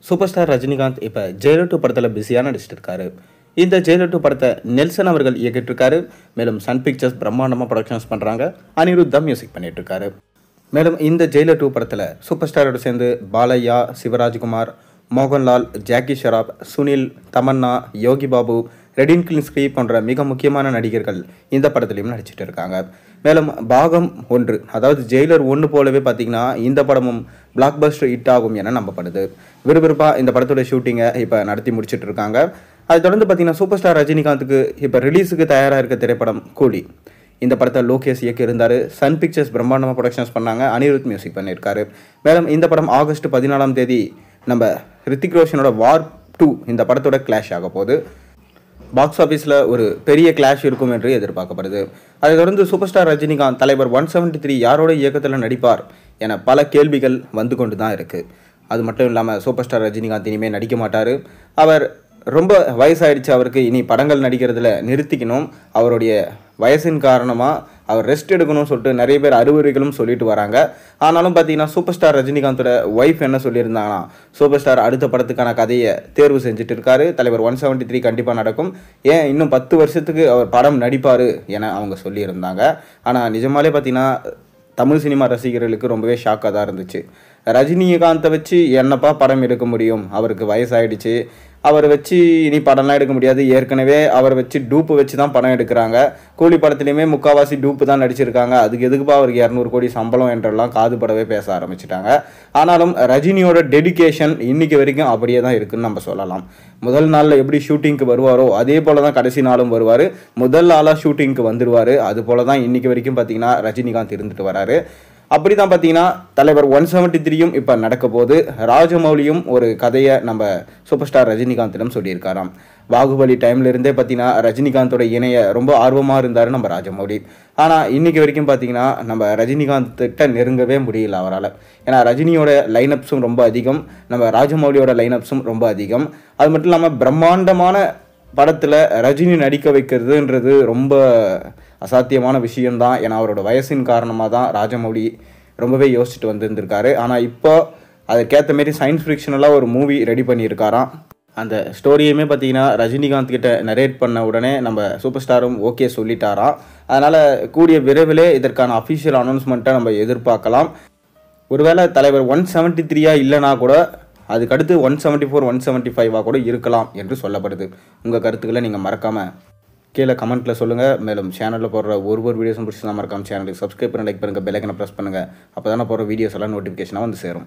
Super star Rajinikanth இப்போ Jailer 2 படத்தில் பிஸியாக நடிச்சிட்டு இருக்காரு. இந்த ஜெயிலர் 2 படத்தை நெல்சன் அவர்கள் இயக்கிட்டு இருக்காரு. மேலும் சன் பிக்சர்ஸ் பிரம்மாண்டமாக ப்ரொடக்ஷன்ஸ் பண்ணுறாங்க. அனிருத் தான் மியூசிக் பண்ணிட்டு இருக்காரு. மேலும் இந்த ஜெயிலர் 2 படத்தில் சூப்பர் ஸ்டாரோடு சேர்ந்து பாலையா, சிவராஜ்குமார், மோகன்லால், ஜாக்கி ஷெராப், சுனில், தமன்னா, யோகி பாபு, ரெடின் கிளின்ஸ்கி போன்ற மிக முக்கியமான நடிகர்கள் இந்த படத்துலையும் நடிச்சிட்டு இருக்காங்க. மேலும் பாகம் 1 அதாவது ஜெயிலர் 1 போலவே பார்த்தீங்கன்னா இந்த படமும் பிளாக் பஸ்டர் ஹிட் ஆகும் என நம்பப்படுது. விறுவிறுப்பாக இந்த படத்தோட ஷூட்டிங்கை இப்போ நடத்தி முடிச்சுட்டு இருக்காங்க. அதை தொடர்ந்து பார்த்தீங்கன்னா சூப்பர் ஸ்டார் ரஜினிகாந்துக்கு இப்போ ரிலீஸுக்கு தயாராக இருக்க திரைப்படம் கூலி. இந்த படத்தை லோகேஷ் இயக்கி இருந்தார். சன் பிக்சர்ஸ் பிரம்மாண்டமாக ப்ரொடக்ஷன்ஸ் பண்ணாங்க. அனிருத் மியூசிக் பண்ணியிருக்காரு. மேலும் இந்த படம் ஆகஸ்ட் 14ஆம் தேதி நம்ம ரித்திக் ரோஷனோட வார் 2 இந்த படத்தோட கிளாஷ் ஆக போகுது. பாக்ஸ் ஆஃபீஸில் ஒரு பெரிய கிளாஷ் இருக்கும் என்று எதிர்பார்க்கப்படுது. அதை தொடர்ந்து சூப்பர் ஸ்டார் ரஜினிகாந்த் தலைவர் 173 யாரோட இயக்கத்தில் நடிப்பார் என பல கேள்விகள் வந்து கொண்டு தான் இருக்குது. அது மட்டும் இல்லாமல் சூப்பர் ஸ்டார் ரஜினிகாந்த் இனிமேல் நடிக்க மாட்டார். அவர் ரொம்ப வயசாயிடுச்சு. அவருக்கு இனி படங்கள் நடிக்கிறதுல நிறுத்திக்கணும். அவருடைய வயசின் காரணமாக அவர் ரெஸ்ட் எடுக்கணும்னு சொல்லிட்டு நிறைய பேர் அறிவுரைகளும் சொல்லிட்டு வராங்க. ஆனாலும் பார்த்தீங்கன்னா சூப்பர் ஸ்டார் ரஜினிகாந்தோட ஒய்ஃப் என்ன சொல்லியிருந்தாங்கன்னா, சூப்பர் ஸ்டார் அடுத்த படத்துக்கான கதையை தேர்வு செஞ்சுட்டு இருக்காரு. தலைவர் 173 கண்டிப்பாக நடக்கும். ஏன் இன்னும் 10 வருஷத்துக்கு அவர் படம் நடிப்பார் என அவங்க சொல்லியிருந்தாங்க. ஆனால் நிஜமாலே பார்த்தீங்கன்னா தமிழ் சினிமா ரசிகர்களுக்கு ரொம்பவே ஷாக்காக தான் இருந்துச்சு. ரஜினிகாந்தை வச்சு என்னப்பா படம் எடுக்க முடியும், அவருக்கு வயசாயிடுச்சு, அவரை வச்சு இனி படம்லாம் எடுக்க முடியாது. ஏற்கனவே அவரை வச்சு டூப்பு வச்சு தான் படம் எடுக்கிறாங்க. கூலி படத்துலையுமே முக்கால்வாசி டூப்பு தான் நடிச்சிருக்காங்க. அதுக்கு எதுக்குப்பா அவருக்கு 200 கோடி சம்பளம் என்றெல்லாம் காதுபடவே பேச ஆரம்பிச்சிட்டாங்க. ஆனாலும் ரஜினியோட டெடிகேஷன் இன்னைக்கு வரைக்கும் அப்படியே தான் இருக்குன்னு நம்ம சொல்லலாம். முதல் நாளில் எப்படி ஷூட்டிங்க்கு வருவாரோ அதே போல் தான் கடைசி நாளும் வருவார். முதல் நாளாக ஷூட்டிங்க்கு வந்துடுவார். அது போல் தான் இன்றைக்கி வரைக்கும் பார்த்தீங்கன்னா ரஜினிகாந்த் இருந்துட்டு வராரு. அப்படி தான் பார்த்தீங்கன்னா தலைவர் 173யும் இப்போ நடக்க போது. ராஜமௌலியும் ஒரு கதையை நம்ம சூப்பர் ஸ்டார் ரஜினிகாந்திடம் சொல்லியிருக்காராம். பாகுபலி டைம்லேருந்தே பார்த்தீங்கன்னா ரஜினிகாந்தோட இணைய ரொம்ப ஆர்வமாக இருந்தார் நம்ம ராஜமௌலி. ஆனால் இன்றைக்கி வரைக்கும் பார்த்தீங்கன்னா நம்ம ரஜினிகாந்த்கிட்ட நெருங்கவே முடியல அவரால். ஏன்னா ரஜினியோட லைனப்ஸும் ரொம்ப அதிகம், நம்ம ராஜமௌலியோட லைனப்ஸும் ரொம்ப அதிகம். அது மட்டும் இல்லாமல் பிரம்மாண்டமான படத்தில் ரஜினி நடிக்க வைக்கிறதுன்றது ரொம்ப அசாத்தியமான விஷயம்தான். ஏன்னா அவரோட வயசின் காரணமாக தான் ராஜமௌலி ரொம்பவே யோசிச்சுட்டு வந்திருந்திருக்காரு. ஆனால் இப்போ அதுக்கேற்ற மாரி சயின்ஸ் ஃபிக்ஷனலாக ஒரு மூவி ரெடி பண்ணியிருக்காராம். அந்த ஸ்டோரியுமே பார்த்தீங்கன்னா ரஜினிகாந்த் கிட்ட நரேட் பண்ண உடனே நம்ம சூப்பர் ஸ்டாரும் ஓகே சொல்லிட்டாராம். அதனால் கூடிய விரைவிலே இதற்கான அஃபிஷியல் அனௌன்ஸ்மெண்ட்டை நம்ம எதிர்பார்க்கலாம். ஒருவேளை தலைவர் 173 இல்லைனா கூட அதுக்கடுத்து 174 175 கூட இருக்கலாம் என்று சொல்லப்படுது. உங்கள் கருத்துக்களை நீங்கள் மறக்காமல் கீழே கமெண்ட்டில் சொல்லுங்கள். மேலும் சேனலில் போடுற ஒரு வீடியோஸும் பிடிச்சி தான் மறக்காமல் சேனலுக்கு சப்ஸ்கிரைப் பண்ணி லைக் பண்ணுங்கள், பெல் ஐக்கனை ப்ரெஸ் பண்ணுங்கள். அப்போ தானே போடுற வீடியோஸ் எல்லாம் நோட்டிஃபிகேஷனாக வந்து சேரும்.